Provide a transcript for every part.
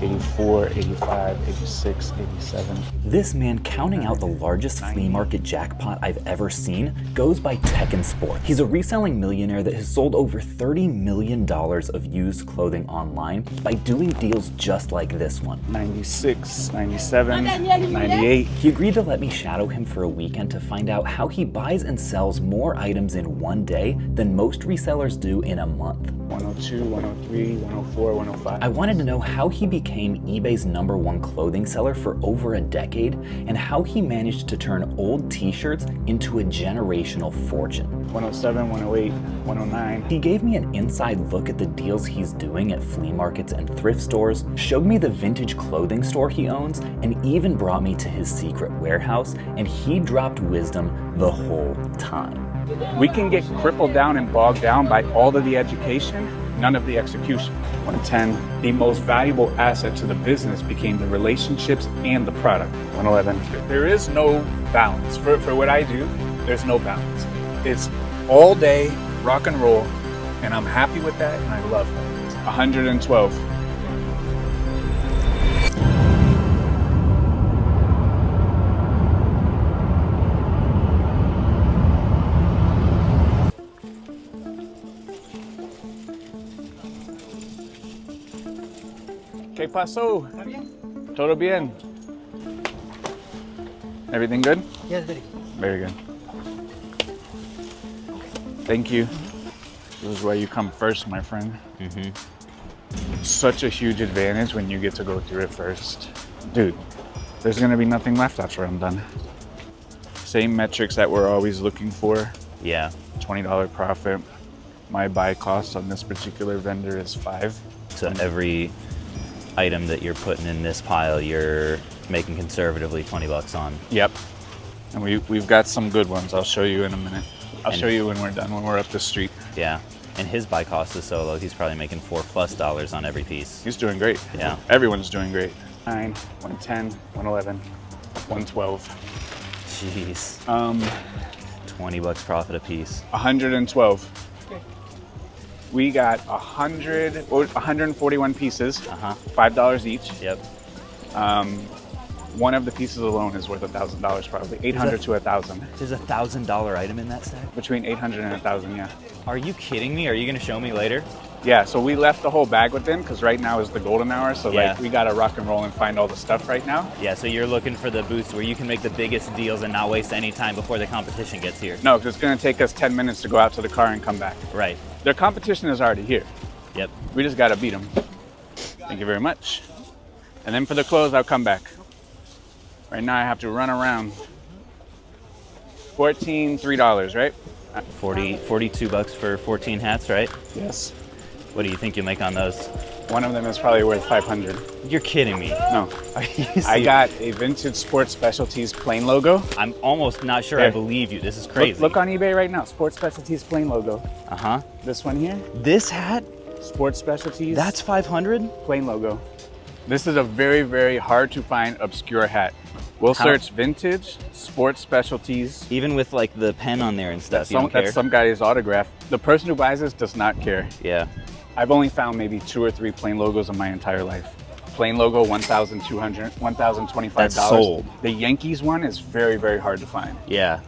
84, 85, 86, 87. This man, counting out the largest flea market jackpot I've ever seen, goes by Tekken Sport. He's a reselling millionaire that has sold over $30 million of used clothing online by doing deals just like this one. 96, 97, 98. He agreed to let me shadow him for a weekend to find out how he buys and sells more items in one day than most resellers do in a month. 102, 103, 104, 105. I wanted to know how he became eBay's #1 clothing seller for over a decade and how he managed to turn old t-shirts into a generational fortune. 107, 108, 109. He gave me an inside look at the deals he's doing at flea markets and thrift stores, showed me the vintage clothing store he owns, and even brought me to his secret warehouse, and he dropped wisdom the whole time. We can get crippled down and bogged down by all of the education, none of the execution. 110, the most valuable asset to the business became the relationships and the product. 111. There is no balance. For what I do, there's no balance. It's all day rock and roll, and I'm happy with that, and I love that. 112. ¿Qué pasó? Todo bien? Everything good? Yes, very Very good. Thank you. This is where you come first, my friend. Such a huge advantage when you get to go through it first. Dude, there's gonna be nothing left after I'm done. Same metrics that we're always looking for. Yeah. $20 profit. My buy cost on this particular vendor is $5. So every item that you're putting in this pile, you're making conservatively 20 bucks on. Yep. And we've got some good ones. I'll show you in a minute. I'll show you when we're done, when we're up the street. Yeah. And his buy cost is so low, he's probably making $4+ on every piece. He's doing great. Yeah. Everyone's doing great. 9, 110, 111, 112. Jeez. 20 bucks profit a piece. 112. We got 141 pieces, $5 each. Yep. One of the pieces alone is worth $1,000 probably, 800 to 1,000. There's a $1,000 item in that stack? Between 800 and 1,000, yeah. Are you kidding me? Are you gonna show me later? Yeah, so we left the whole bag with them because right now is the golden hour. So Yeah. like we gotta rock and roll and find all the stuff right now. Yeah, so you're looking for the booths where you can make the biggest deals and not waste any time before the competition gets here. No, because it's gonna take us 10 minutes to go out to the car and come back. Right. Their competition is already here. Yep. We just gotta beat them. Thank you very much. And then for the clothes, I'll come back. Right now I have to run around. 14, $3, right? 42 bucks for 14 hats, right? Yes. What do you think you'll make on those? One of them is probably worth 500. You're kidding me. No. Are you I serious? got a Vintage Sports Specialties plain logo. I'm almost not sure I Here. believe you. This is crazy. Look on eBay right now. Sports Specialties plain logo. Uh-huh. This one here, This hat? Sports Specialties. That's 500? plain logo. This is a very, very hard to find obscure hat. We'll How- search vintage, sports specialties. Even with like the pen on there and stuff, you Some, don't care? that's some guy's autograph. The person who buys this does not care. Yeah. I've only found maybe 2 or 3 plain logos in my entire life. Plain logo, $1,200, $1,025. That's sold. The Yankees one is very, very hard to find. Yeah.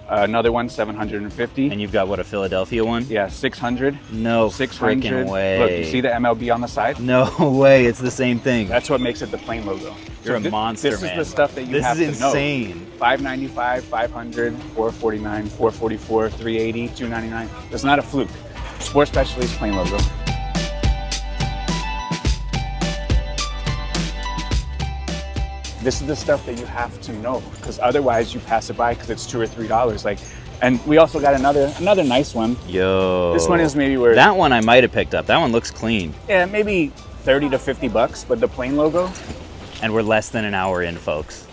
Another one, $750. And you've got what, a Philadelphia one? Yeah, $600. No $600. freaking way. Look, you see the MLB on the side? No way, it's the same thing. That's what makes it the plain logo. You're a monster, This man. is the stuff that you This have is to know. insane. $595, $500, $449, $444, $380, $299. It's not a fluke. Sports Specialties plain logo. This is the stuff that you have to know, because otherwise you pass it by because it's $2 or $3. Like, and we also got another nice one. Yo. This one is maybe worth That one I might have picked up. That one looks clean. yeah, maybe 30 to 50 bucks, but the plain logo. And we're less than an hour in, folks.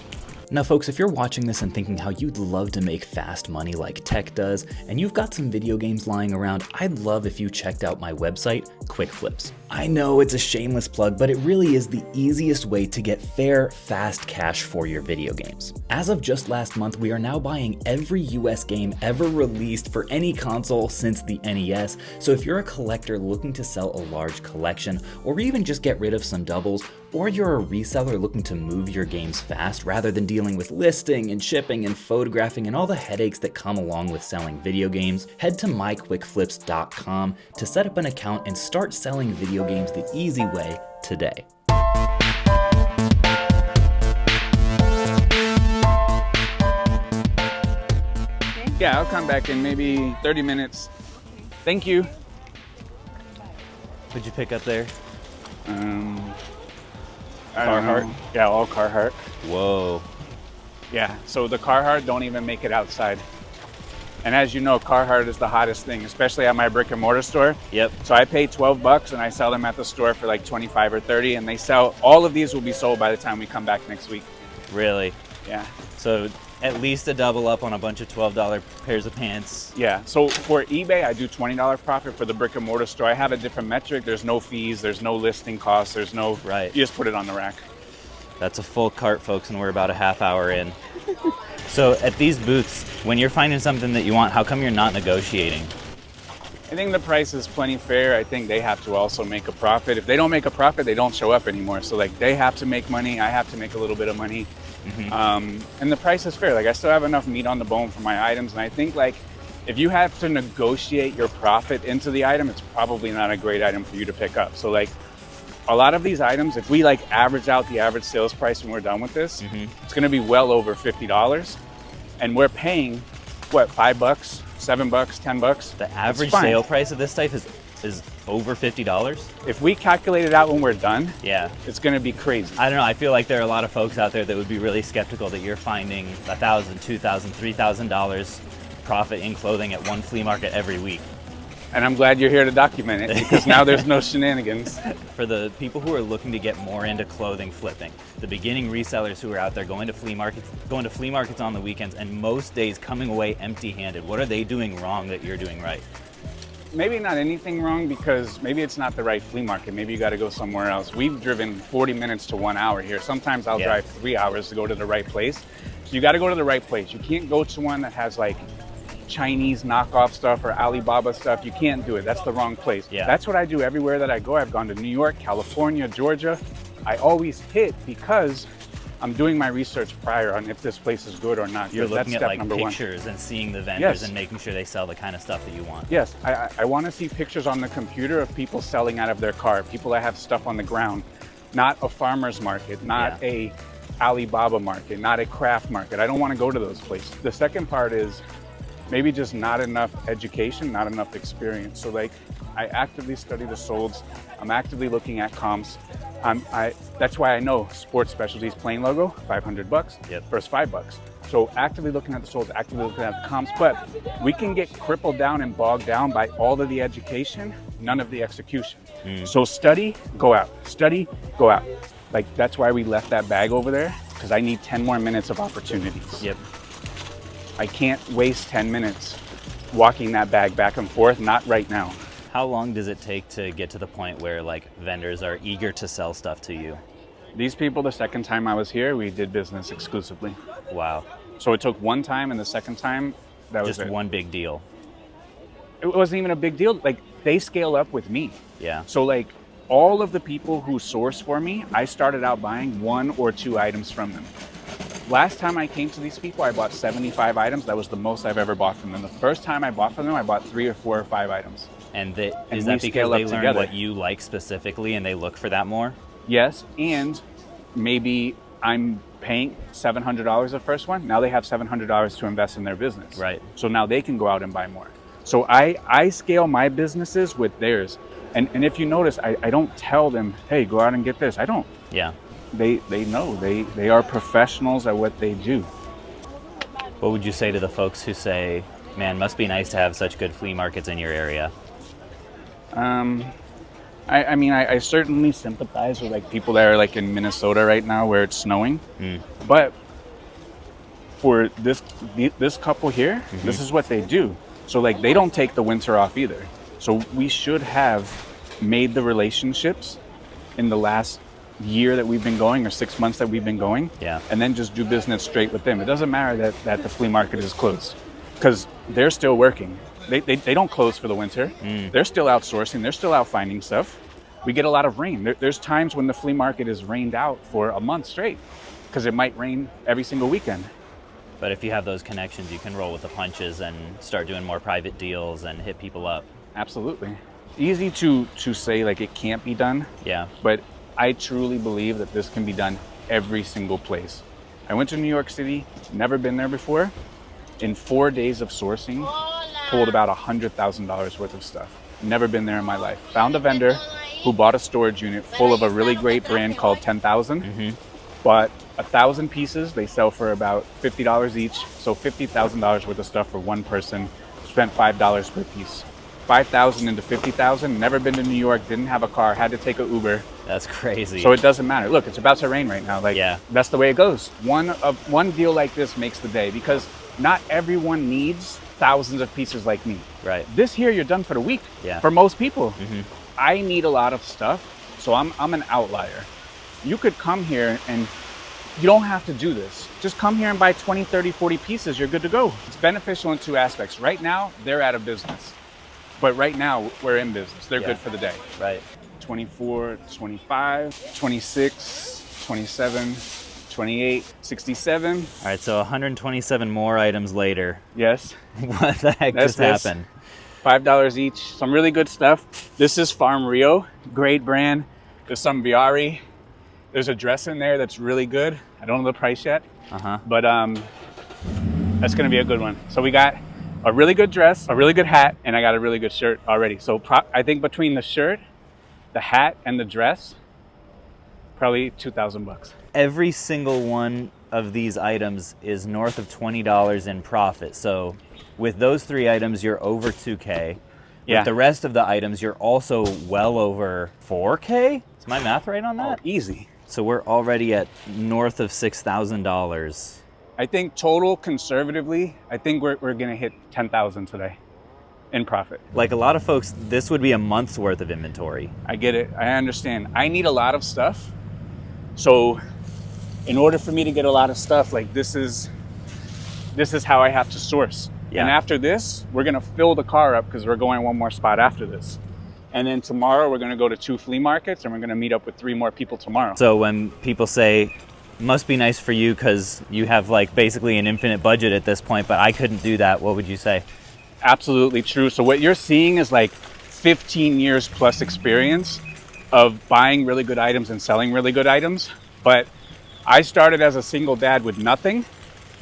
Now folks, if you're watching this and thinking how you'd love to make fast money like Tech does, and you've got some video games lying around, I'd love if you checked out my website, quick flips. I know it's a shameless plug, but it really is the easiest way to get fair, fast cash for your video games. As of just last month, we are now buying every US game ever released for any console since the NES, so if you're a collector looking to sell a large collection, or even just get rid of some doubles, or you're a reseller looking to move your games fast rather than dealing with listing and shipping and photographing and all the headaches that come along with selling video games, head to myquickflips.com to set up an account and start selling video games the easy way today. Yeah, I'll come back in maybe 30 minutes. Thank you. What'd you pick up there? Carhartt? Yeah, all Carhartt. Whoa. Yeah, so the Carhartt don't even make it outside. And as you know, Carhartt is the hottest thing, especially at my brick and mortar store. Yep. So I pay $12 and I sell them at the store for like 25 or 30, and they sell, all of these will be sold by the time we come back next week. Really? Yeah. So at least a double up on a bunch of $12 pairs of pants. Yeah, so for eBay, I do $20 profit. For the brick and mortar store, I have a different metric. There's no fees, there's no listing costs, there's no, right. You just put it on the rack. That's a full cart, folks, and we're about a half hour in. So at these booths, when you're finding something that you want, how come you're not negotiating? I think the price is plenty fair. I think they have to also make a profit. If they don't make a profit, they don't show up anymore. So like they have to make money, I have to make a little bit of money. Mm-hmm. And the price is fair. Like I still have enough meat on the bone for my items. And I think like if you have to negotiate your profit into the item, it's probably not a great item for you to pick up. So like a lot of these items, if we like average out the average sales price when we're done with this, it's going to be well over $50. And we're paying what, $5, $7, $10? The average sale price of this type is over $50? If we calculate it out when we're done, yeah, it's going to be crazy. I don't know. I feel like there are a lot of folks out there that would be really skeptical that you're finding $1,000, $2,000, $3,000 profit in clothing at one flea market every week. And I'm glad you're here to document it, because now there's no shenanigans. For the people who are looking to get more into clothing flipping, the beginning resellers who are out there going to flea markets on the weekends, and most days coming away empty-handed, what are they doing wrong that you're doing right? Maybe not anything wrong, because maybe it's not the right flea market. Maybe you got to go somewhere else. We've driven 40 minutes to 1 hour here. Sometimes I'll drive 3 hours to go to the right place. So you got to go to the right place. You can't go to one that has like Chinese knockoff stuff or Alibaba stuff. You can't do it. That's the wrong place. Yeah. That's what I do everywhere that I go. I've gone to New York, California, Georgia. I always hit because I'm doing my research prior on if this place is good or not. You're looking at like number pictures and seeing the vendors and making sure they sell the kind of stuff that you want. Yes, I want to see pictures on the computer of people selling out of their car, people that have stuff on the ground, not a farmer's market, not a Alibaba market, not a craft market. I don't want to go to those places. The second part is maybe just not enough education, not enough experience. So like I actively study the solds. I'm actively looking at comps. That's why I know Sports Specialties plain logo, $500 versus $5. So actively looking at the solds, actively looking at the comps, but we can get crippled down and bogged down by all of the education, none of the execution. So study, go out. Study, go out. Like that's why we left that bag over there, because I need 10 more minutes of opportunities. Yep. I can't waste 10 minutes walking that bag back and forth, not right now. How long does it take to get to the point where like vendors are eager to sell stuff to you? These people, the second time I was here, we did business exclusively. Wow. So it took one time, and the second time, that was just one big deal. It wasn't even a big deal. Like they scale up with me. Yeah. So like all of the people who source for me, I started out buying 1 or 2 items from them. Last time I came to these people, I bought 75 items. That was the most I've ever bought from them. The first time I bought from them, I bought 3 or 4 or 5 items. And is that because they learn what you like specifically and they look for that more? Yes, and maybe I'm paying $700 the first one. Now they have $700 to invest in their business. Right. So now they can go out and buy more. So I scale my businesses with theirs. And if you notice, I don't tell them, hey, go out and get this. I don't. Yeah. They know. They are professionals at what they do. What would you say to the folks who say, man, must be nice to have such good flea markets in your area? I mean, I certainly sympathize with like people that are like in Minnesota right now where it's snowing. But for this couple here, this is what they do. So like they don't take the winter off either. So we should have made the relationships in the last year that we've been going, or 6 months that we've been going, Yeah. and then just do business straight with them. It doesn't matter that the flea market is closed, because they're still working. They don't close for the winter. They're still outsourcing. They're still out finding stuff. We get a lot of rain. There's times when the flea market is rained out for a month straight, because it might rain every single weekend. But if you have those connections, you can roll with the punches and start doing more private deals and hit people up. Absolutely. Easy to say like it can't be done. Yeah. But I truly believe that this can be done every single place. I went to New York City, never been there before. In 4 days of sourcing, pulled about $100,000 worth of stuff. Never been there in my life. Found a vendor who bought a storage unit full of a really great brand called 10,000. Bought 1,000 pieces. They sell for about $50 each. So $50,000 worth of stuff for one person. Spent $5 per piece. 5,000 into 50,000. Never been to New York. Didn't have a car. Had to take an Uber. That's crazy. So it doesn't matter. Look, it's about to rain right now. Like, yeah. That's the way it goes. One deal like this makes the day, because not everyone needs thousands of pieces like me. Right. This here, you're done for the week. Yeah. For most people. I need a lot of stuff, so I'm an outlier. You could come here and you don't have to do this. Just come here and buy 20, 30, 40 pieces. You're good to go. It's beneficial in two aspects. Right now, they're out of business. But right now, we're in business. They're good for the day. Right. 24, 25, 26, 27, 28, 67. All right, so 127 more items later. Yes. What the heck just happened? $5 each. Some really good stuff. This is Farm Rio, great brand. There's some Viari. There's a dress in there that's really good. I don't know the price yet, but that's gonna be a good one. So we got a really good dress, a really good hat, and I got a really good shirt already. So I think between the shirt, the hat, and the dress, probably $2,000. Every single one of these items is north of $20 in profit. So with those 3 items, you're over 2K. Yeah. With the rest of the items, you're also well over 4K. Is my math right on that? Oh, easy. So we're already at north of $6,000. I think total, conservatively, I think we're gonna hit 10,000 today in profit. Like a lot of folks, this would be a month's worth of inventory. I get it. I understand. I need a lot of stuff. So in order for me to get a lot of stuff, like this is how I have to source. Yeah. And after this, we're gonna fill the car up because we're going one more spot after this. And then tomorrow we're gonna go to 2 flea markets and we're gonna meet up with 3 more people tomorrow. So when people say, must be nice for you because you have like basically an infinite budget at this point, but I couldn't do that, what would you say? Absolutely true. So what you're seeing is like 15 years plus experience of buying really good items and selling really good items. But I started as a single dad with nothing.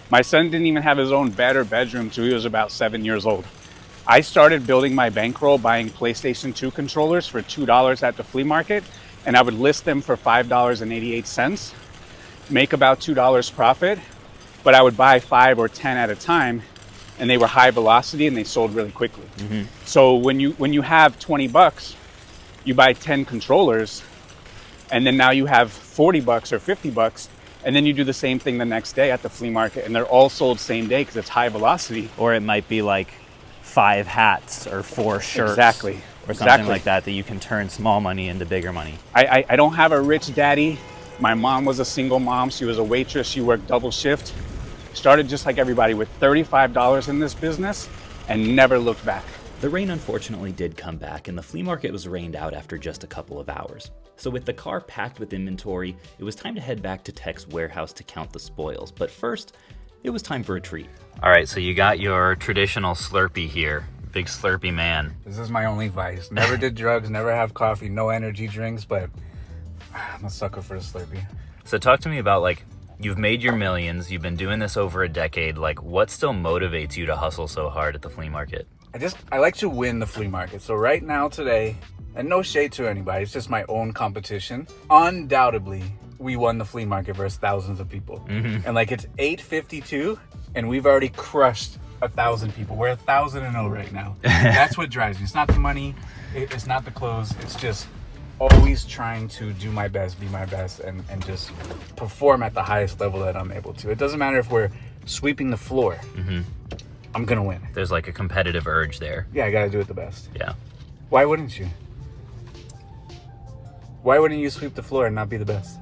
My son didn't even have his own bed or bedroom till he was about 7 years old. I started building my bankroll buying PlayStation 2 controllers for $2 at the flea market, and I would list them for $5.88, make about $2 profit, but I would buy 5 or 10 at a time, and they were high velocity and they sold really quickly. So when you have 20 bucks, you buy 10 controllers, and then now you have 40 bucks or 50 bucks, and then you do the same thing the next day at the flea market, and they're all sold same day because it's high velocity. Or it might be like 5 hats or 4 shirts. Exactly. Or something like that you can turn small money into bigger money. I don't have a rich daddy. My mom was a single mom. She was a waitress. She worked double shift. Started just like everybody with $35 in this business and never looked back. The rain unfortunately did come back, and the flea market was rained out after just a couple of hours. So with the car packed with inventory, it was time to head back to Tech's warehouse to count the spoils. But first, it was time for a treat. All right, so you got your traditional Slurpee here. Big Slurpee man. This is my only vice. Never did drugs, never have coffee, no energy drinks, but I'm a sucker for a Slurpee. So talk to me about, like, you've made your millions, you've been doing this over a decade. Like, what still motivates you to hustle so hard at the flea market? I like to win the flea market. So right now, today, and no shade to anybody, it's just my own competition. Undoubtedly, we won the flea market versus thousands of people. And like it's 8:52 and we've already crushed 1,000 people. We're 1,000-0 right now. That's what drives me. It's not the money, it's not the clothes, it's just always trying to do my best, be my best, and just perform at the highest level that I'm able to. It doesn't matter if we're sweeping the floor. I'm gonna win. There's like a competitive urge there. Yeah, I gotta do it the best. Yeah. Why wouldn't you? Why wouldn't you sweep the floor and not be the best?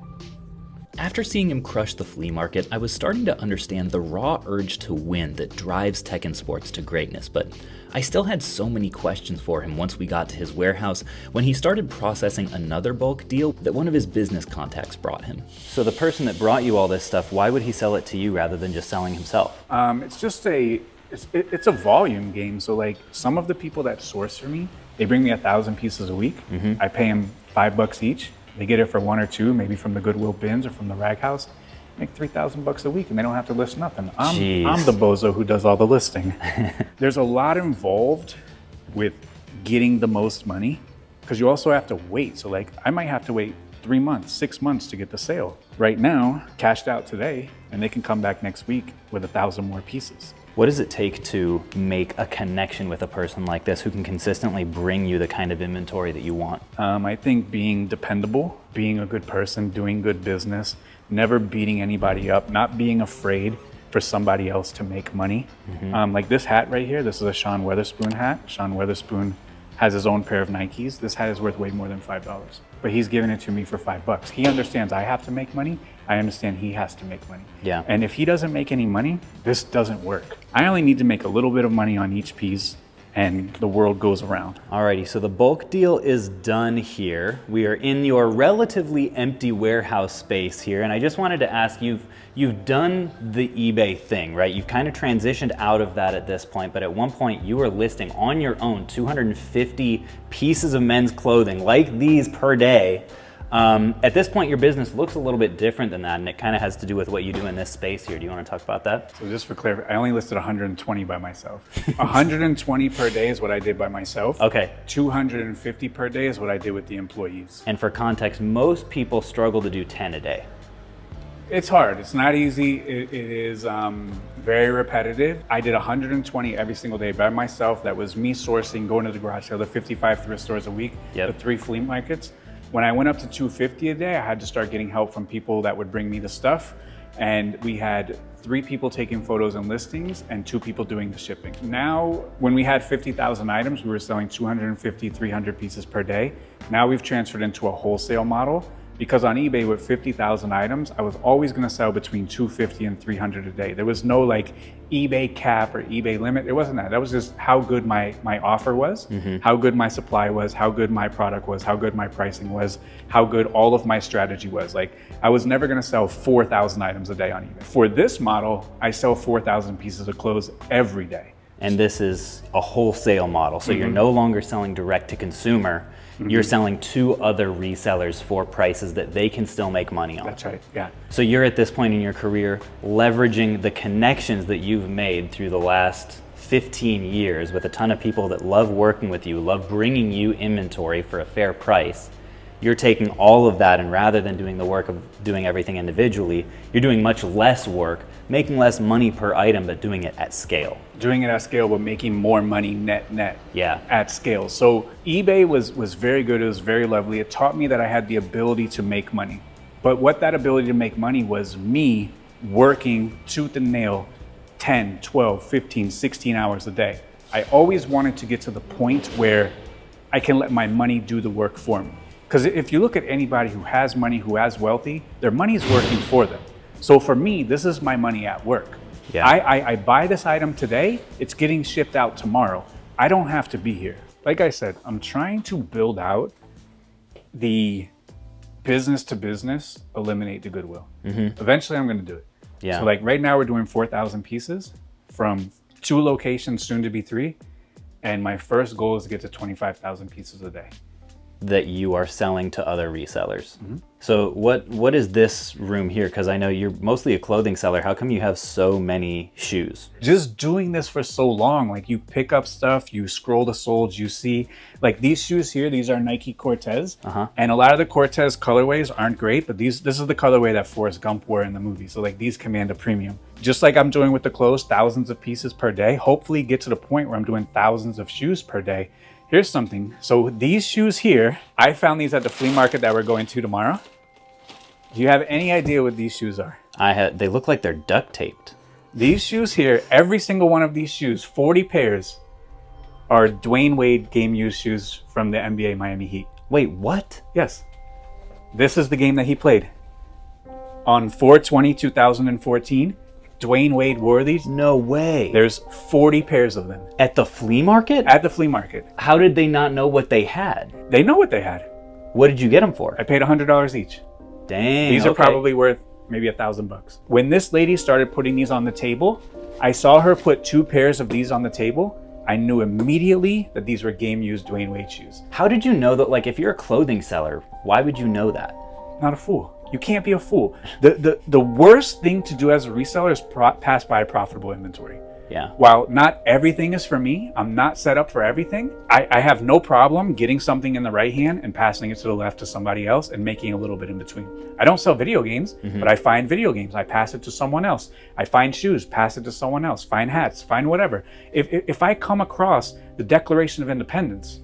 After seeing him crush the flea market, I was starting to understand the raw urge to win that drives Tekken Sports to greatness, but I still had so many questions for him once we got to his warehouse when he started processing another bulk deal that one of his business contacts brought him. So the person that brought you all this stuff, why would he sell it to you rather than just selling himself? It's just it's a volume game. So like some of the people that source for me, they bring me 1,000 pieces a week. I pay them $5 each. They get it for 1 or 2, maybe from the Goodwill bins or from the Rag House. Make $3,000 a week, and they don't have to list nothing. I'm the bozo who does all the listing. There's a lot involved with getting the most money, because you also have to wait. So like, I might have to wait 3 months, 6 months to get the sale. Right now, cashed out today, and they can come back next week with 1,000 more pieces. What does it take to make a connection with a person like this who can consistently bring you the kind of inventory that you want? I think being dependable, being a good person, doing good business, never beating anybody up, not being afraid for somebody else to make money. Like this hat right here, this is a Sean Weatherspoon hat. Sean Weatherspoon has his own pair of Nikes. This hat is worth way more than $5, but he's giving it to me for $5. He understands I have to make money. I understand he has to make money. Yeah. And if he doesn't make any money, this doesn't work. I only need to make a little bit of money on each piece, and the world goes around. Alrighty, so the bulk deal is done here. We are in your relatively empty warehouse space here, and I just wanted to ask, you've done the eBay thing, right? You've kind of transitioned out of that at this point, but at one point you were listing on your own 250 pieces of men's clothing like these per day. At this point, your business looks a little bit different than that, and it kind of has to do with what you do in this space here. Do you want to talk about that? So just for clarity, I only listed 120 by myself. 120 per day is what I did by myself. Okay. 250 per day is what I did with the employees. And for context, most people struggle to do 10 a day. It's hard. It's not easy. It is very repetitive. I did 120 every single day by myself. That was me sourcing, going to the garage sale, the 55 thrift stores a week, the 3 flea markets. When I went up to 250 a day, I had to start getting help from people that would bring me the stuff. And we had 3 people taking photos and listings and 2 people doing the shipping. Now, when we had 50,000 items, we were selling 250, 300 pieces per day. Now we've transferred into a wholesale model, because on eBay with 50,000 items, I was always gonna sell between 250 and 300 a day. There was no like eBay cap or eBay limit. It wasn't that. That was just how good my offer was, how good my supply was, how good my product was, how good my pricing was, how good all of my strategy was. Like, I was never gonna sell 4,000 items a day on eBay. For this model, I sell 4,000 pieces of clothes every day. And this is a wholesale model, so you're no longer selling direct to consumer. You're selling to other resellers for prices that they can still make money on. That's right, yeah. So you're at this point in your career leveraging the connections that you've made through the last 15 years with a ton of people that love working with you, love bringing you inventory for a fair price. You're taking all of that, and rather than doing the work of doing everything individually, you're doing much less work, making less money per item, but doing it at scale. Doing it at scale, but making more money net Yeah. at scale. So eBay was very good. It was very lovely. It taught me that I had the ability to make money. But what that ability to make money was me working tooth and nail 10, 12, 15, 16 hours a day. I always wanted to get to the point where I can let my money do the work for me. Because if you look at anybody who has money, who has wealthy, their money is working for them. So for me, this is my money at work. Yeah. I buy this item today, it's getting shipped out tomorrow. I don't have to be here. Like I said, I'm trying to build out the business to business, eliminate the goodwill. Eventually I'm gonna do it. Yeah. So like right now we're doing 4,000 pieces from 2 locations, soon to be 3. And my first goal is to get to 25,000 pieces a day. That you are selling to other resellers. So what is this room here? Because I know you're mostly a clothing seller. How come you have so many shoes? Just doing this for so long, like you pick up stuff, you scroll the soles, you see, like these shoes here, these are Nike Cortez. And a lot of the Cortez colorways aren't great, but this is the colorway that Forrest Gump wore in the movie. So like these command a premium. Just like I'm doing with the clothes, thousands of pieces per day, hopefully get to the point where I'm doing thousands of shoes per day. Here's something. So these shoes here, I found these at the flea market that we're going to tomorrow. Do you have any idea what these shoes are? They look like they're duct taped. These shoes here, every single one of these shoes, 40 pairs, are Dwayne Wade game used shoes from the NBA Miami Heat. Wait, what? Yes. This is the game that he played. On 4/20/2014, Dwayne Wade wore these. No way. There's 40 pairs of them. At the flea market? At the flea market. How did they not know what they had? They know what they had. What did you get them for? I paid $100 each. Dang. These are probably worth maybe $1,000. When this lady started putting these on the table, I saw her put 2 pairs of these on the table. I knew immediately that these were game-used Dwayne Wade shoes. How did you know that, like, if you're a clothing seller, why would you know that? Not a fool. You can't be a fool. The worst thing to do as a reseller is pass by profitable inventory. Yeah. While not everything is for me, I'm not set up for everything. I have no problem getting something in the right hand and passing it to the left to somebody else and making a little bit in between. I don't sell video games, but I find video games. I pass it to someone else. I find shoes, pass it to someone else. Find hats, find whatever. If I come across the Declaration of Independence,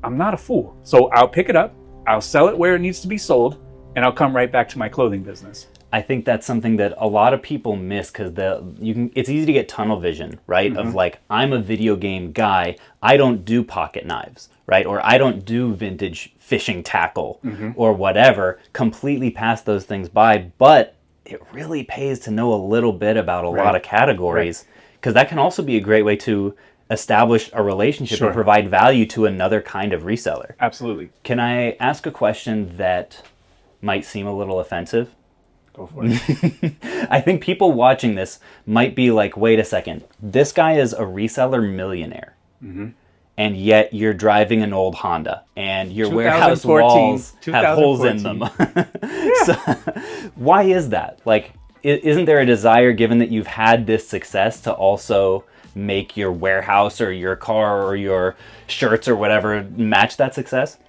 I'm not a fool. So I'll pick it up, I'll sell it where it needs to be sold, and I'll come right back to my clothing business. I think that's something that a lot of people miss because it's easy to get tunnel vision, right? Of like, I'm a video game guy, I don't do pocket knives, right? Or I don't do vintage fishing tackle or whatever, completely pass those things by. But it really pays to know a little bit about a lot of categories because that can also be a great way to establish a relationship and provide value to another kind of reseller. Absolutely. Can I ask a question that might seem a little offensive? Go for it. I think people watching this might be like, wait a second, this guy is a reseller millionaire. And yet you're driving an old Honda and your warehouse walls have holes in them. So, why is that? Like, isn't there a desire, given that you've had this success, to also make your warehouse or your car or your shirts or whatever match that success?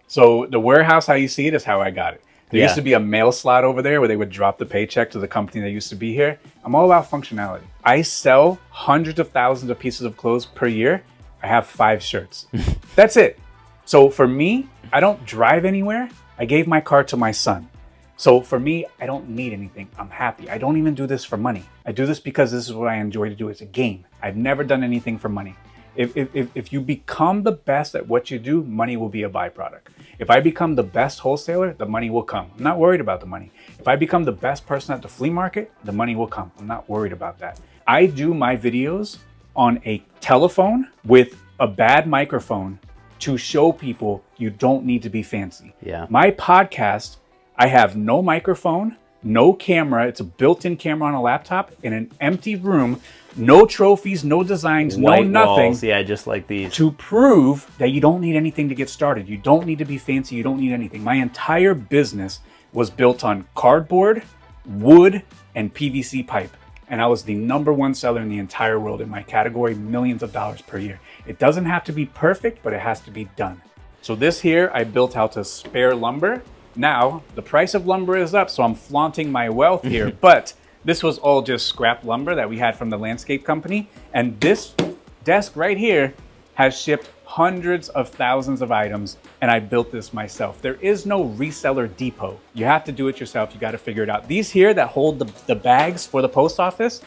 So the warehouse, how you see it, is how I got it. There used to be a mail slot over there where they would drop the paycheck to the company that used to be here. I'm all about functionality. I sell hundreds of thousands of pieces of clothes per year. I have 5 shirts. That's it. So for me, I don't drive anywhere. I gave my car to my son. So for me, I don't need anything. I'm happy. I don't even do this for money. I do this because this is what I enjoy to do. It's a game. I've never done anything for money. If you become the best at what you do, money will be a byproduct. If I become the best wholesaler, the money will come. I'm not worried about the money. If I become the best person at the flea market, the money will come. I'm not worried about that. I do my videos on a telephone with a bad microphone to show people you don't need to be fancy. Yeah. My podcast, I have no microphone, no camera. It's a built-in camera on a laptop in an empty room. No trophies, no designs, White no nothing. walls. Yeah, just like these. To prove that you don't need anything to get started. You don't need to be fancy. You don't need anything. My entire business was built on cardboard, wood, and PVC pipe. And I was the #1 seller in the entire world in my category, millions of dollars per year. It doesn't have to be perfect, but it has to be done. So this here, I built out to spare lumber. Now, the price of lumber is up, so I'm flaunting my wealth here, but this was all just scrap lumber that we had from the landscape company. And this desk right here has shipped hundreds of thousands of items, and I built this myself. There is no reseller depot. You have to do it yourself. You got to figure it out. These here that hold the bags for the post office,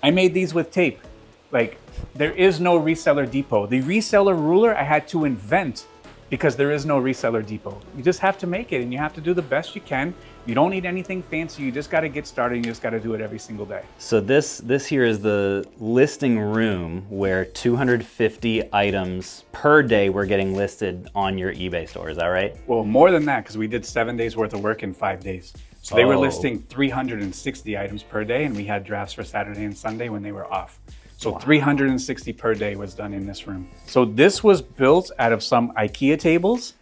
I made these with tape. Like, there is no reseller depot. The reseller ruler I had to invent because there is no reseller depot. You just have to make it, and you have to do the best you can. You don't need anything fancy. You just got to get started. And you just got to do it every single day. So this here is the listing room where 250 items per day were getting listed on your eBay store. Is that right? Well, more than that, because we did 7 days worth of work in 5 days. So they were listing 360 items per day, and we had drafts for Saturday and Sunday when they were off. So 360 per day was done in this room. So this was built out of some IKEA tables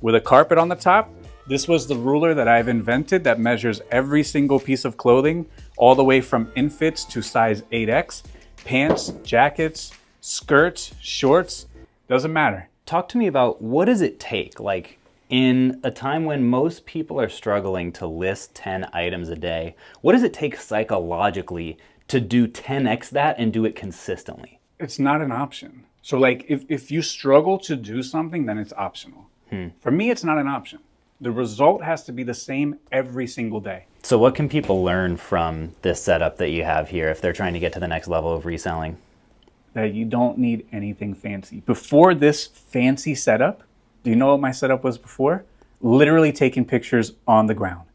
with a carpet on the top. This was the ruler that I've invented that measures every single piece of clothing, all the way from infits to size 8X, pants, jackets, skirts, shorts, doesn't matter. Talk to me about, what does it take? Like, in a time when most people are struggling to list 10 items a day, what does it take psychologically to do 10X that and do it consistently? It's not an option. So like, if you struggle to do something, then it's optional. For me, it's not an option. The result has to be the same every single day. So what can people learn from this setup that you have here if they're trying to get to the next level of reselling? That you don't need anything fancy. Before this fancy setup, do you know what my setup was before? literally taking pictures on the ground.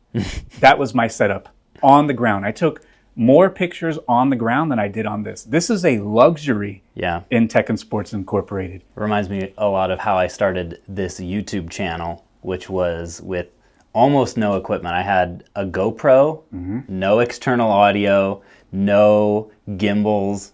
That was my setup, on the ground. I took more pictures on the ground than I did on this. This is a luxury in Tech and Sports Incorporated. Reminds me a lot of how I started this YouTube channel, which was with almost no equipment. I had a GoPro, no external audio, no gimbals,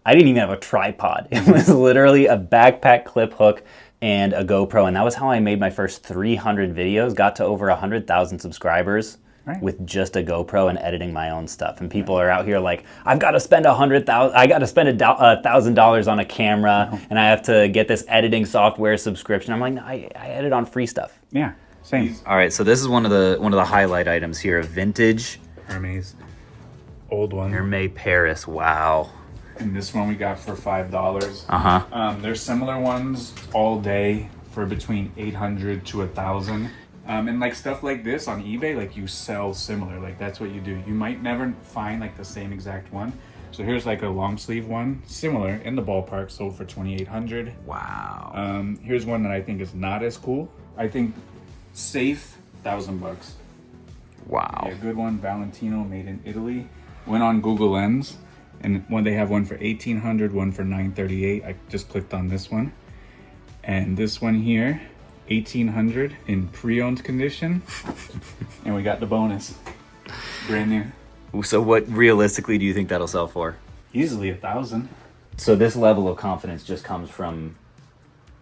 I didn't even have a tripod. It was literally a backpack clip hook and a GoPro, and that was how I made my first 300 videos, got to over 100,000 subscribers with just a GoPro and editing my own stuff. And people are out here like, I've got to spend $1,000 on a camera, and I have to get this editing software subscription. I'm like, no, I edit on free stuff. Yeah, same. All right, so this is one of the highlight items here, a vintage Hermes, old one. Hermes Paris. Wow. And this one we got for $5. There's similar ones all day for between $800 to $1,000. And like stuff like this on eBay, like you sell similar, like that's what you do. You might never find like the same exact one. So here's like a long sleeve one, similar in the ballpark, sold for $2,800. Wow. Here's one that I think is not as cool. I think safe, $1,000. Wow. Yeah, good one, Valentino, made in Italy. Went on Google Lens, and they have one for $1,800, one for $938. I just clicked on this one, and this one here, $1,800 in pre-owned condition, and we got the bonus, brand new. So what realistically do you think that'll sell for? Easily $1,000. So this level of confidence just comes from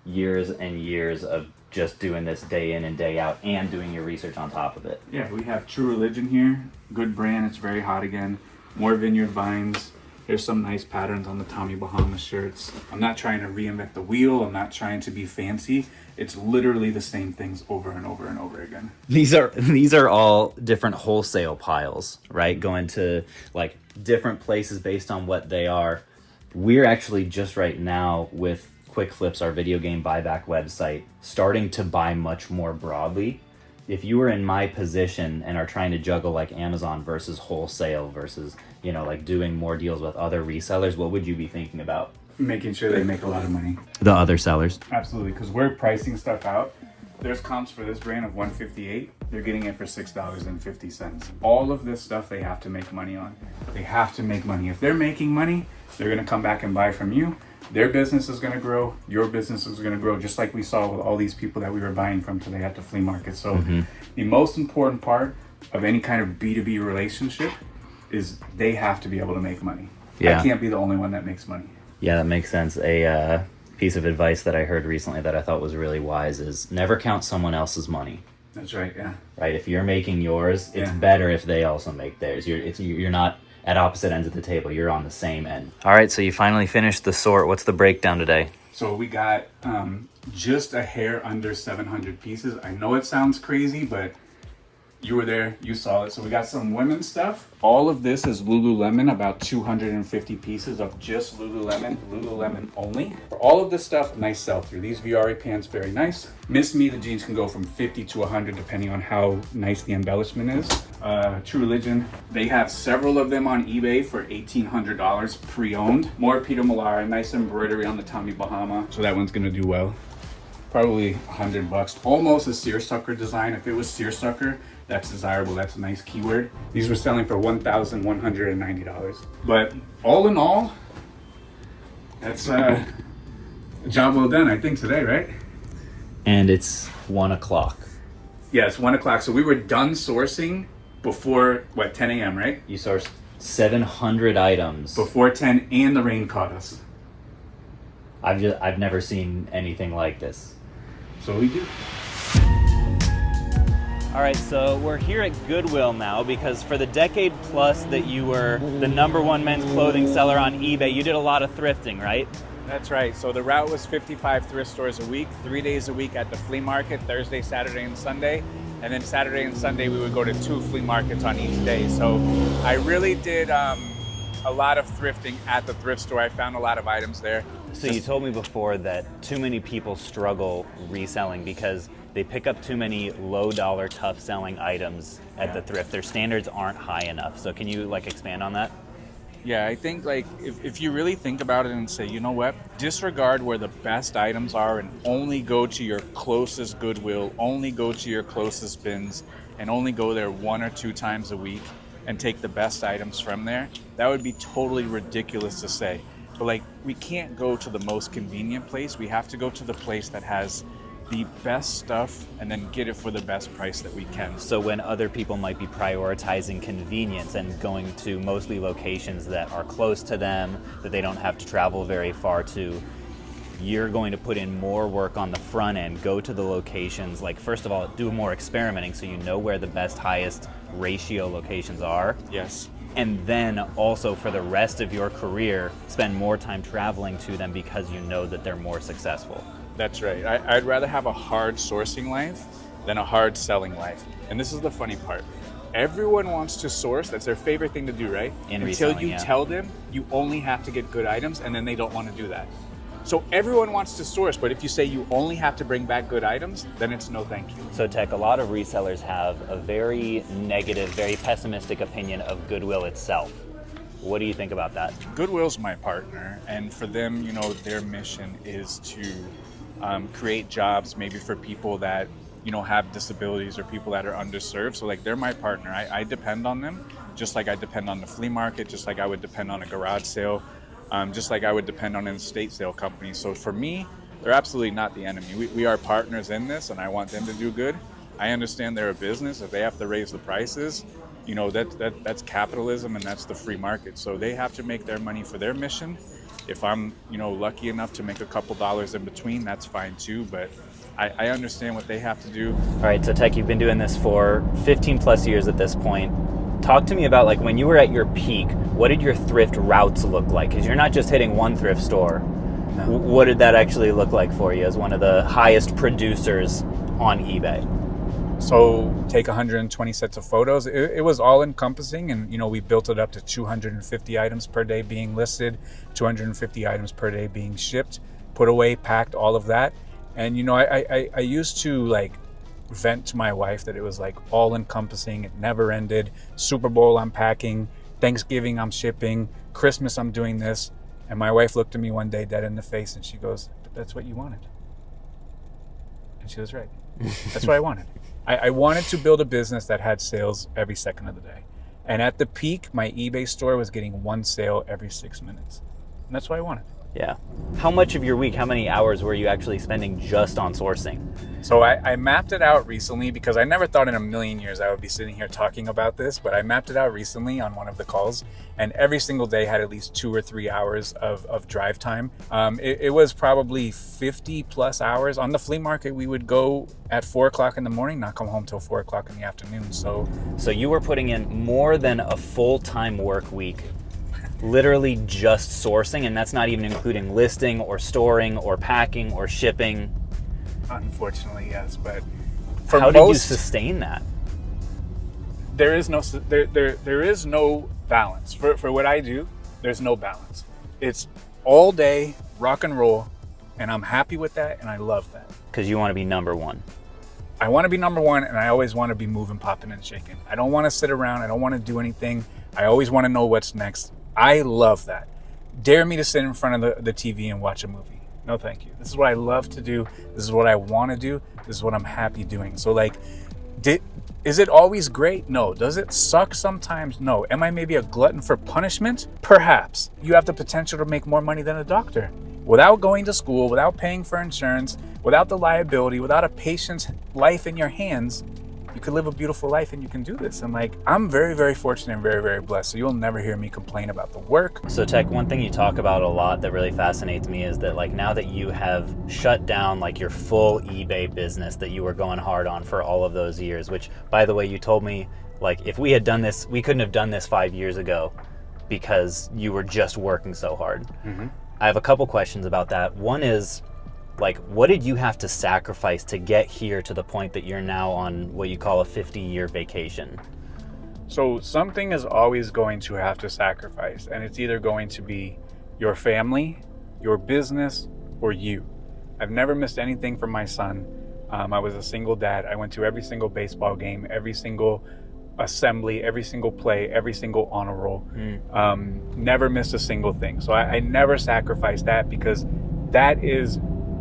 years and years of just doing this day in and day out and doing your research on top of it. Yeah, we have True Religion here, good brand. It's very hot again. More Vineyard Vines. There's some nice patterns on the Tommy Bahama shirts. I'm not trying to reinvent the wheel. I'm not trying to be fancy. It's literally the same things over and over and over again. These are all different wholesale piles, right? Going to like different places based on what they are. We're actually just right now with Quick Flips, our video game buyback website, starting to buy much more broadly. If you were in my position and are trying to juggle like Amazon versus wholesale versus, like doing more deals with other resellers, what would you be thinking about? Making sure they make a lot of money. The other sellers. Absolutely, because we're pricing stuff out. There's comps for this brand of $158. They're getting it for $6.50. All of this stuff they have to make money on. They have to make money. If they're making money, they're going to come back and buy from you. Their business is going to grow. Your business is going to grow, just like we saw with all these people that we were buying from today at the flea market. So the most important part of any kind of B2B relationship is they have to be able to make money. Yeah. I can't be the only one that makes money. Yeah, that makes sense. A piece of advice that I heard recently that I thought was really wise is never count someone else's money. That's right, yeah. Right? If you're making yours, it's better if they also make theirs. You're not at opposite ends of the table. You're on the same end. All right, so you finally finished the sort. What's the breakdown today? So we got just a hair under 700 pieces. I know it sounds crazy, but you were there, you saw it. So we got some women's stuff. All of this is Lululemon, about 250 pieces of just Lululemon only. For all of this stuff, nice sell-through. These Viari pants, very nice. Miss Me, the jeans can go from 50 to 100 depending on how nice the embellishment is. True Religion, they have several of them on eBay for $1,800 pre-owned. More Peter Millar, nice embroidery on the Tommy Bahama. So that one's gonna do well. Probably $100. Almost a seersucker design. If it was seersucker, that's desirable. That's a nice keyword. These were selling for $1,190. But all in all, that's a job well done, I think, today, right? And it's 1 o'clock. Yeah, it's 1 o'clock. So we were done sourcing before, 10 a.m., right? You sourced 700 items. Before 10, and the rain caught us. I've never seen anything like this. So we do. All right, so we're here at Goodwill now because for the decade plus that you were the #1 men's clothing seller on eBay, you did a lot of thrifting, right? That's right. So the route was 55 thrift stores a week, 3 days a week at the flea market, Thursday, Saturday, and Sunday. And then Saturday and Sunday, we would go to 2 flea markets on each day. So I really did a lot of thrifting at the thrift store. I found a lot of items there. So you told me before that too many people struggle reselling because they pick up too many low dollar, tough selling items at the thrift. Their standards aren't high enough. So can you expand on that? Yeah, I think like if you really think about it and say, you know what, disregard where the best items are and only go to your closest Goodwill, only go to your closest bins, and only go there 1 or 2 times a week and take the best items from there, that would be totally ridiculous to say. But like, we can't go to the most convenient place. We have to go to the place that has the best stuff and then get it for the best price that we can. So when other people might be prioritizing convenience and going to mostly locations that are close to them, that they don't have to travel very far to, you're going to put in more work on the front end, go to the locations, like first of all, do more experimenting so you know where the best, highest ratio locations are. Yes. And then also for the rest of your career, spend more time traveling to them because you know that they're more successful. That's right. I'd rather have a hard sourcing life than a hard selling life. And this is the funny part. Everyone wants to source. That's their favorite thing to do, right? Until you tell them you only have to get good items, and then they don't want to do that. So everyone wants to source, but if you say you only have to bring back good items, then it's no thank you. So Tech, a lot of resellers have a very negative, very pessimistic opinion of Goodwill itself. What do you think about that? Goodwill's my partner, and for them, you know, their mission is to create jobs maybe for people that, you know, have disabilities or people that are underserved. So like, they're my partner. I depend on them, just like I depend on the flea market, just like I would depend on a garage sale, just like I would depend on an estate sale company. So for me, they're absolutely not the enemy. We are partners in this, and I want them to do good. I understand they're a business. If they have to raise the prices, you know, that's capitalism, and that's the free market. So they have to make their money for their mission. If I'm, you know, lucky enough to make a couple dollars in between, that's fine too. But I understand what they have to do. All right, so Tech, you've been doing this for 15 plus years at this point. Talk to me about, like, when you were at your peak, what did your thrift routes look like? Because you're not just hitting one thrift store. No. What did that actually look like for you as one of the highest producers on eBay? So take 120 sets of photos. It was all encompassing, and you know, we built it up to 250 items per day being listed, 250 items per day being shipped, put away, packed, all of that. And you know, I used to like vent to my wife that it was like all encompassing. It never ended. Super Bowl I'm packing, Thanksgiving I'm shipping, Christmas I'm doing this. And my wife looked at me one day dead in the face and she goes, "But that's what you wanted." And she was right. That's what I wanted. I wanted to build a business that had sales every second of the day. And at the peak, my eBay store was getting one sale every 6 minutes. And that's what I wanted. Yeah. How much of your week, how many hours were you actually spending just on sourcing? So I mapped it out recently because I never thought in a million years I would be sitting here talking about this, but I mapped it out recently on one of the calls, and every single day had at least 2 or 3 hours of drive time. It was probably 50 plus hours. On the flea market, we would go at 4 o'clock in the morning, not come home till 4 o'clock in the afternoon. So you were putting in more than a full-time work week, literally just sourcing, and that's not even including listing or storing or packing or shipping. Unfortunately, yes, but for how did you sustain that? There is no balance for what I do. There's no balance. It's all day rock and roll, and I'm happy with that, and I love that. Because you want to be number one. I want to be number one, and I always want to be moving, popping, and shaking. I don't want to sit around. I don't want to do anything. I always want to know what's next. I love that. Dare me to sit in front of the TV and watch a movie. No, thank you. This is what I love to do. This is what I want to do. This is what I'm happy doing. So like, is it always great? No. Does it suck sometimes? No. Am I maybe a glutton for punishment? Perhaps. You have the potential to make more money than a doctor. Without going to school, without paying for insurance, without the liability, without a patient's life in your hands, you could live a beautiful life and you can do this. And like, I'm very, very fortunate and very, very blessed. So you'll never hear me complain about the work. So Tech, one thing you talk about a lot that really fascinates me is that like now that you have shut down like your full eBay business that you were going hard on for all of those years, which by the way, you told me like if we had done this, we couldn't have done this 5 years ago because you were just working so hard. Mm-hmm. I have a couple questions about that. One is, like, what did you have to sacrifice to get here to the point that you're now on what you call a 50-year vacation? So something is always going to have to sacrifice, and it's either going to be your family, your business, or you. I've never missed anything from my son. I was a single dad. I went to every single baseball game, every single assembly, every single play, every single honor roll. Never missed a single thing. So I never sacrificed that, because that is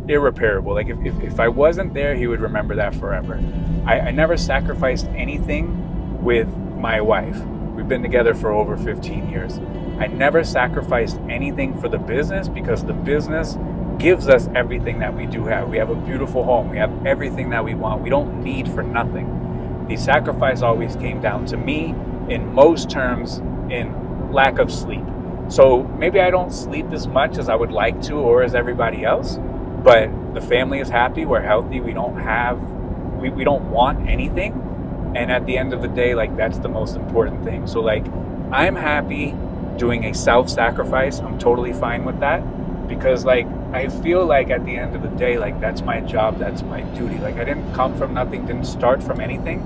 irreparable. Like if I wasn't there, he would remember that forever. I never sacrificed anything with my wife. We've been together for over 15 years. I never sacrificed anything for the business, because the business gives us everything that we do have. We have a beautiful home. We have everything that we want. We don't need for nothing. The sacrifice always came down to me, in most terms, in lack of sleep. So maybe I don't sleep as much as I would like to, or as everybody else, but the family is happy. We're healthy. We don't want anything. And at the end of the day, like, that's the most important thing. So like, I'm happy doing a self-sacrifice. I'm totally fine with that, because like, I feel like at the end of the day, like, that's my job, that's my duty. Like, I didn't come from nothing, didn't start from anything,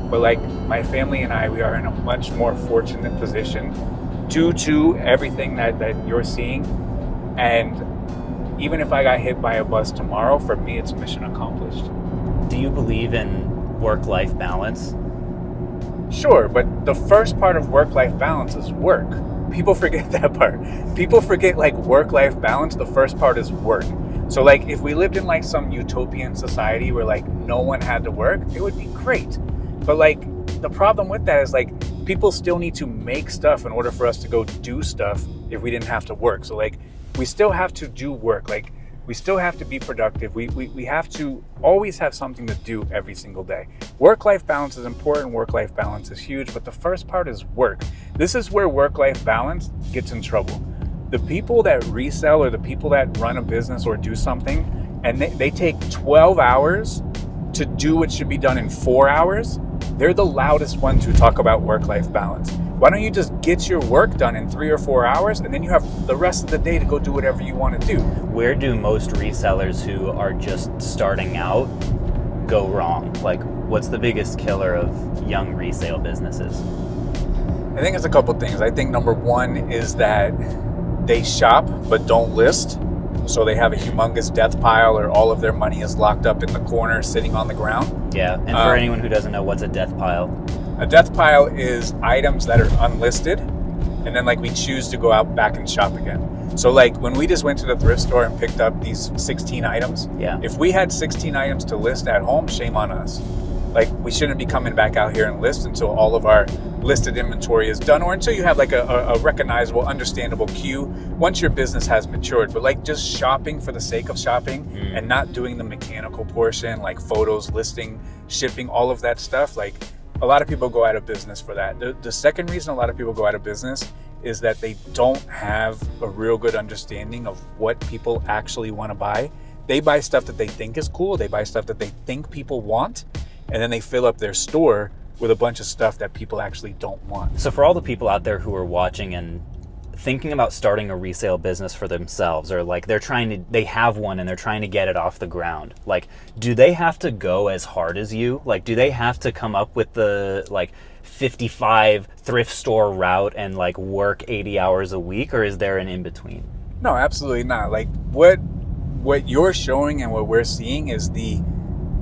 but like, my family and I, we are in a much more fortunate position due to everything that you're seeing. And even if I got hit by a bus tomorrow, for me, it's mission accomplished. Do you believe in work-life balance? Sure, but the first part of work-life balance is work. People forget that part. People forget, like, work-life balance, the first part is work. So like, if we lived in like some utopian society where like no one had to work, it would be great. But like, the problem with that is like, people still need to make stuff in order for us to go do stuff if we didn't have to work. So like, we still have to do work. Like, we still have to be productive. We have to always have something to do every single day. Work-life balance is important. Work-life balance is huge, but the first part is work. This is where work-life balance gets in trouble. The people that resell, or the people that run a business or do something, and they take 12 hours to do what should be done in 4 hours, they're the loudest ones who talk about work-life balance. Why don't you just get your work done in 3 or 4 hours, and then you have the rest of the day to go do whatever you want to do? Where do most resellers who are just starting out go wrong? Like, what's the biggest killer of young resale businesses? I think it's a couple things. I think number one is that they shop but don't list. So they have a humongous death pile, or all of their money is locked up in the corner sitting on the ground. Yeah, and for anyone who doesn't know, what's a death pile? A death pile is items that are unlisted, and then like, we choose to go out back and shop again. So like, when we just went to the thrift store and picked up these 16 items, if we had 16 items to list at home, shame on us. Like, we shouldn't be coming back out here and list until all of our listed inventory is done, or until you have like a recognizable, understandable queue once your business has matured. But like, just shopping for the sake of shopping and not doing the mechanical portion, like photos, listing, shipping, all of that stuff, like, a lot of people go out of business for that. The second reason a lot of people go out of business is that they don't have a real good understanding of what people actually want to buy. They buy stuff that they think is cool. They buy stuff that they think people want, and then they fill up their store with a bunch of stuff that people actually don't want. So for all the people out there who are watching and thinking about starting a resale business for themselves, or like they have one and they're trying to get it off the ground, like, do they have to go as hard as you? Like, do they have to come up with the like 55 thrift store route and like work 80 hours a week, or is there an in-between? No, absolutely not. Like, what you're showing and what we're seeing is the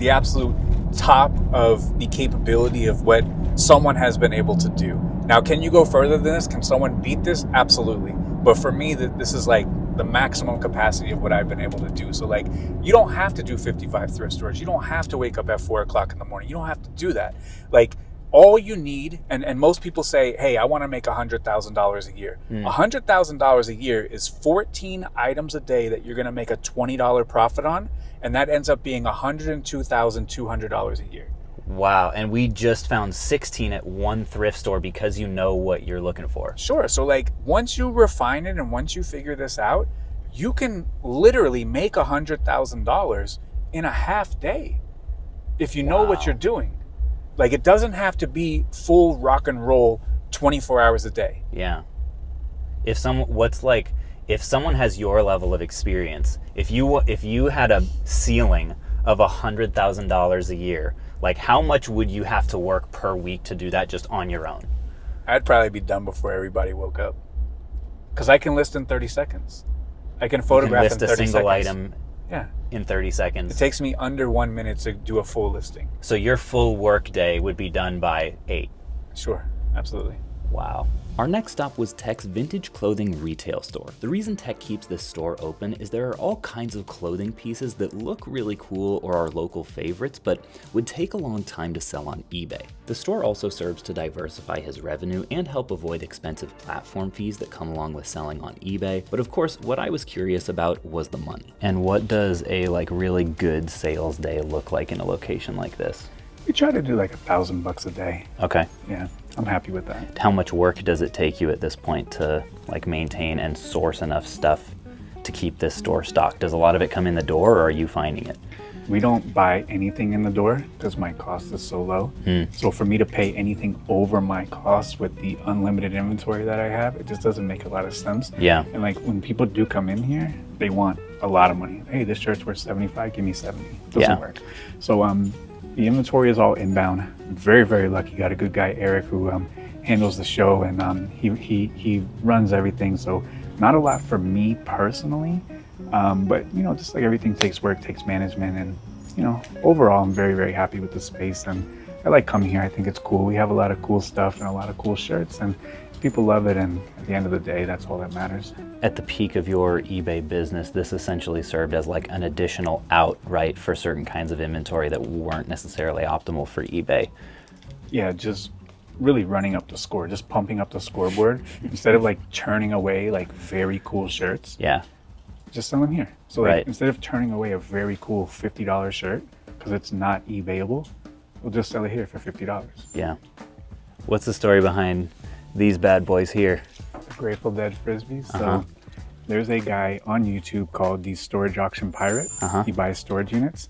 absolute top of the capability of what someone has been able to do. Now, can you go further than this? Can someone beat this? Absolutely. But for me, this is like the maximum capacity of what I've been able to do. So like, you don't have to do 55 thrift stores. You don't have to wake up at 4 o'clock in the morning. You don't have to do that. Like, all you need, and most people say, hey, I want to make $100,000 a year. $100,000 a year is 14 items a day that you're going to make a $20 profit on, and that ends up being $102,200 a year. Wow, and we just found 16 at one thrift store because you know what you're looking for. Sure, so like, once you refine it and once you figure this out, you can literally make $100,000 in a half day if you know what you're doing. Like, it doesn't have to be full rock and roll 24 hours a day. Yeah. If someone has your level of experience, if you had a ceiling of $100,000 a year, like, how much would you have to work per week to do that just on your own? I'd probably be done before everybody woke up. Because I can list in 30 seconds. I can photograph in 30 seconds. List a single item in 30 seconds. It takes me under 1 minute to do a full listing. So your full work day would be done by 8? Sure, absolutely. Wow. Our next stop was Tech's vintage clothing retail store. The reason Tech keeps this store open is there are all kinds of clothing pieces that look really cool or are local favorites, but would take a long time to sell on eBay. The store also serves to diversify his revenue and help avoid expensive platform fees that come along with selling on eBay. But of course, what I was curious about was the money. And what does a really good sales day look like in a location like this? We try to do like $1,000 a day. Okay. Yeah, I'm happy with that. How much work does it take you at this point to maintain and source enough stuff to keep this store stocked? Does a lot of it come in the door, or are you finding it? We don't buy anything in the door because my cost is so low. So for me to pay anything over my cost with the unlimited inventory that I have, it just doesn't make a lot of sense. Yeah. And like when people do come in here, they want a lot of money. Hey, this shirt's worth 75, give me 70. Doesn't work. So the inventory is all inbound. I'm very, very lucky. Got a good guy, Eric, who handles the show, and he runs everything. So not a lot for me personally, but just like everything takes work, takes management, and overall, I'm very, very happy with the space, and I like coming here. I think it's cool. We have a lot of cool stuff and a lot of cool shirts, and people love it, and at the end of the day, that's all that matters. At the peak of your eBay business, this essentially served as like an additional out, right, for certain kinds of inventory that weren't necessarily optimal for eBay. Yeah, just really running up the score, just pumping up the scoreboard instead of like churning away like very cool shirts. Yeah. Just sell them here. So like, Right. instead of turning away a very cool $50 shirt because it's not eBayable, we'll just sell it here for $50. Yeah. What's the story behind these bad boys here? The Grateful Dead Frisbees. So there's a guy on YouTube called the Storage Auction Pirate. He buys storage units.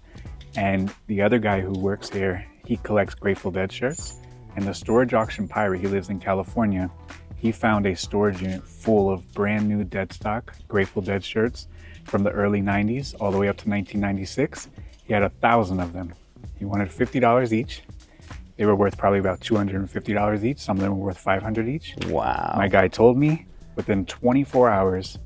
And the other guy who works here, he collects Grateful Dead shirts. And the Storage Auction Pirate, he lives in California. He found a storage unit full of brand new dead stock Grateful Dead shirts from the early 90s all the way up to 1996. He had 1,000 of them. He wanted $50 each. They were worth probably about $250 each. Some of them were worth $500 each. Wow. My guy told me within 24 hours,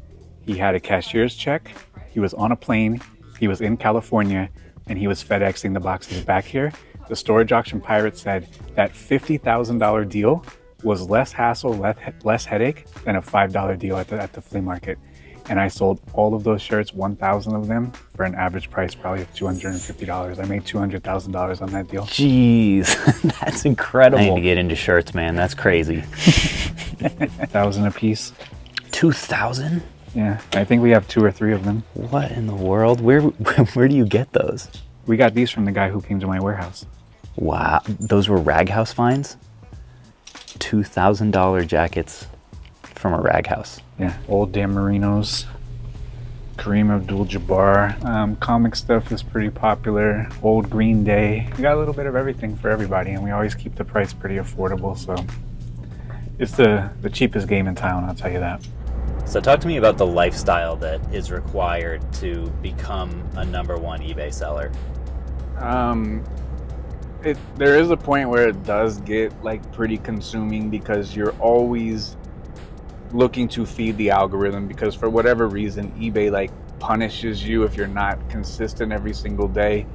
he had a cashier's check. He was on a plane. He was in California, and he was FedExing the boxes back here. The Storage Auction Pirate said that $50,000 deal was less hassle, less headache than a $5 deal at the flea market. And I sold all of those shirts, 1,000 of them, for an average price probably of $250. I made $200,000 on that deal. Jeez, that's incredible. I need to get into shirts, man. That's crazy. 1,000 a piece. 2,000? Yeah, I think we have 2 or 3 of them. What in the world? Where do you get those? We got these from the guy who came to my warehouse. Wow, those were Rag House finds? $2,000 jackets from a rag house. Yeah, old Dan Marinos, Kareem Abdul-Jabbar. Comic stuff is pretty popular. Old Green Day. We got a little bit of everything for everybody, and we always keep the price pretty affordable. So it's the cheapest game in town, I'll tell you that. So talk to me about the lifestyle that is required to become a #1 eBay seller. There is a point where it does get like pretty consuming because you're always looking to feed the algorithm, because for whatever reason eBay like punishes you if you're not consistent every single day.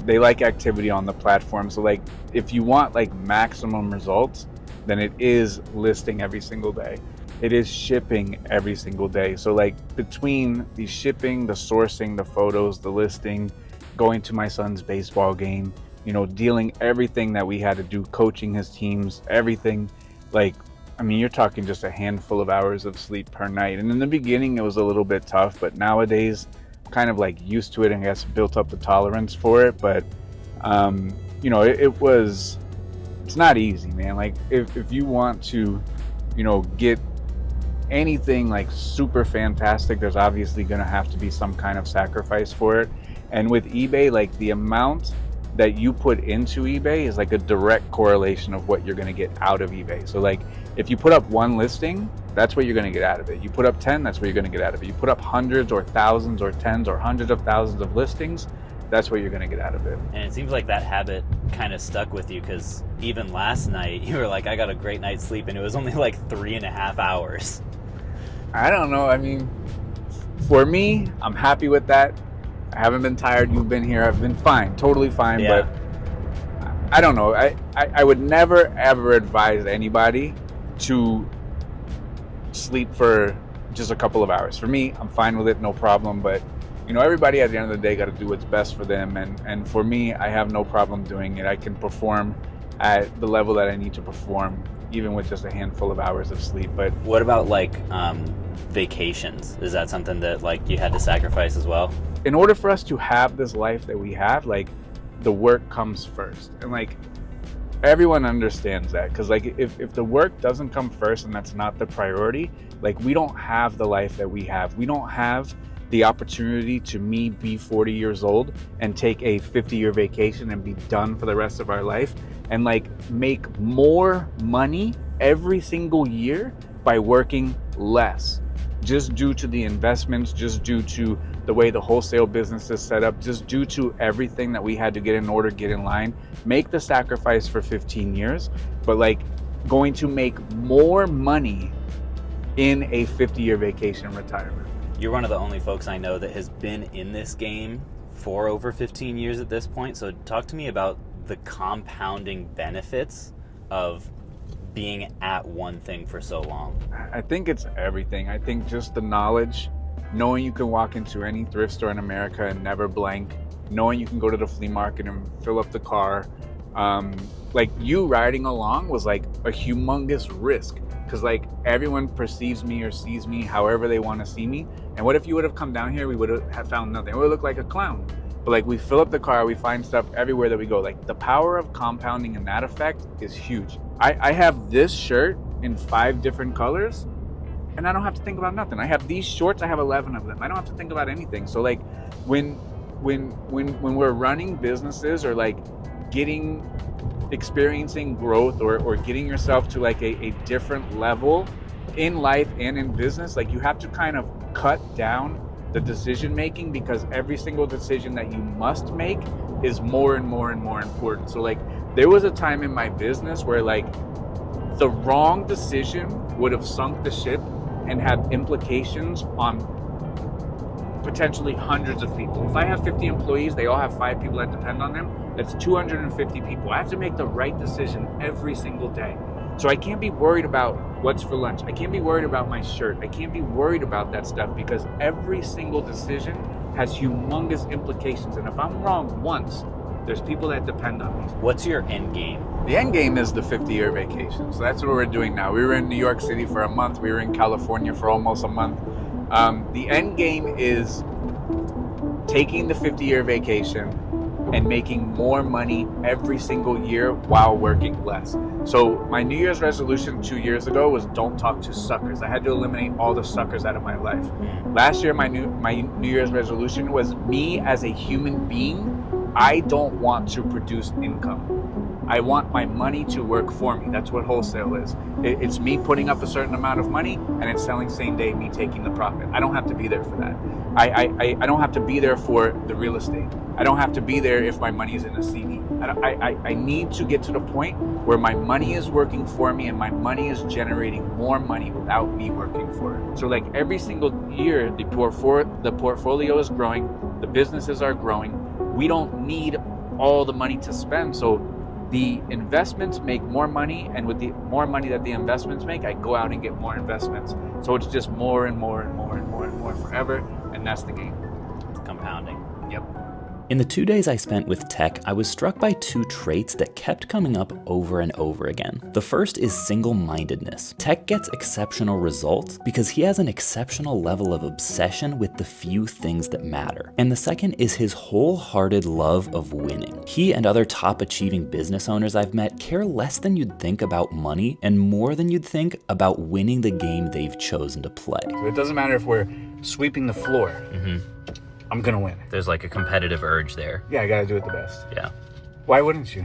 They like activity on the platform, so like if you want like maximum results, then it is listing every single day. It is shipping every single day. So like between the shipping, the sourcing, the photos, the listing, going to my son's baseball game, dealing everything that we had to do, coaching his teams, everything, like, I mean, you're talking just a handful of hours of sleep per night. And in the beginning, it was a little bit tough, but nowadays, I'm kind of like used to it and I guess built up the tolerance for it. But, it's not easy, man. Like if you want to, get anything like super fantastic, there's obviously going to have to be some kind of sacrifice for it. And with eBay, like the amount that you put into eBay is like a direct correlation of what you're going to get out of eBay. So like if you put up one listing, that's what you're going to get out of it. You put up 10, that's what you're going to get out of it. You put up hundreds or thousands or tens or hundreds of thousands of listings, that's what you're going to get out of it. And it seems like that habit kind of stuck with you, because even last night you were like, I got a great night's sleep, and it was only like 3.5 hours. I don't know. I mean, for me, I'm happy with that. I haven't been tired. You've been here. I've been fine, totally fine. Yeah. But I don't know. I would never ever advise anybody to sleep for just a couple of hours. For me, I'm fine with it, no problem. But you know, everybody at the end of the day got to do what's best for them. And for me, I have no problem doing it. I can perform at the level that I need to perform, even with just a handful of hours of sleep. But what about like vacations? Is that something that like you had to sacrifice as well? In order for us to have this life that we have, like, the work comes first. And like, everyone understands that, because like if the work doesn't come first and that's not the priority, like, we don't have the life that we have. We don't have the opportunity to be 40 years old and take a 50-year vacation and be done for the rest of our life and like make more money every single year by working less, just due to the investments, just due to the way the wholesale business is set up, just due to everything that we had to get in order, get in line, make the sacrifice for 15 years, but like going to make more money in a 50-year vacation retirement. You're one of the only folks I know that has been in this game for over 15 years at this point. So talk to me about the compounding benefits of being at one thing for so long. I think it's everything. I think just the knowledge, knowing you can walk into any thrift store in America and never blank, knowing you can go to the flea market and fill up the car. Like, you riding along was like a humongous risk, because like everyone perceives me or sees me however they want to see me. And what if you would have come down here, we would have found nothing. We would look like a clown. But like, we fill up the car, we find stuff everywhere that we go. Like, the power of compounding and that effect is huge. I have this shirt in 5 different colors and I don't have to think about nothing. I have these shorts, I have 11 of them. I don't have to think about anything. So like, when we're running businesses or like experiencing growth or getting yourself to like a different level in life and in business, like, you have to kind of cut down the decision making, because every single decision that you must make is more and more and more important. So like, there was a time in my business where like the wrong decision would have sunk the ship and have implications on potentially hundreds of people. If I have 50 employees, they all have 5 people that depend on them, that's 250 people. I have to make the right decision every single day. So I can't be worried about what's for lunch. I can't be worried about my shirt. I can't be worried about that stuff, because every single decision has humongous implications. And if I'm wrong once, there's people that depend on me. What's your end game? The end game is the 50-year vacation. So that's what we're doing now. We were in New York City for a month. We were in California for almost a month. The end game is taking the 50-year vacation and making more money every single year while working less. So my New Year's resolution 2 years ago was don't talk to suckers. I had to eliminate all the suckers out of my life. Last year, my New Year's resolution was me as a human being. I don't want to produce income. I want my money to work for me. That's what wholesale is. It's me putting up a certain amount of money and it's selling same day, me taking the profit. I don't have to be there for that. I don't have to be there for the real estate. I don't have to be there if my money is in a CD. I need to get to the point where my money is working for me and my money is generating more money without me working for it. So like, every single year, the portfolio is growing, the businesses are growing. We don't need all the money to spend. So the investments make more money, and with the more money that the investments make, I go out and get more investments. So it's just more and more and more and more and more forever, and that's the game. It's compounding. Yep. In the 2 days I spent with Tech, I was struck by 2 traits that kept coming up over and over again. The first is single-mindedness. Tech gets exceptional results because he has an exceptional level of obsession with the few things that matter. And the second is his wholehearted love of winning. He and other top-achieving business owners I've met care less than you'd think about money and more than you'd think about winning the game they've chosen to play. So it doesn't matter if we're sweeping the floor. I'm gonna win. There's like a competitive urge there. Yeah, I gotta do it the best. Yeah. Why wouldn't you?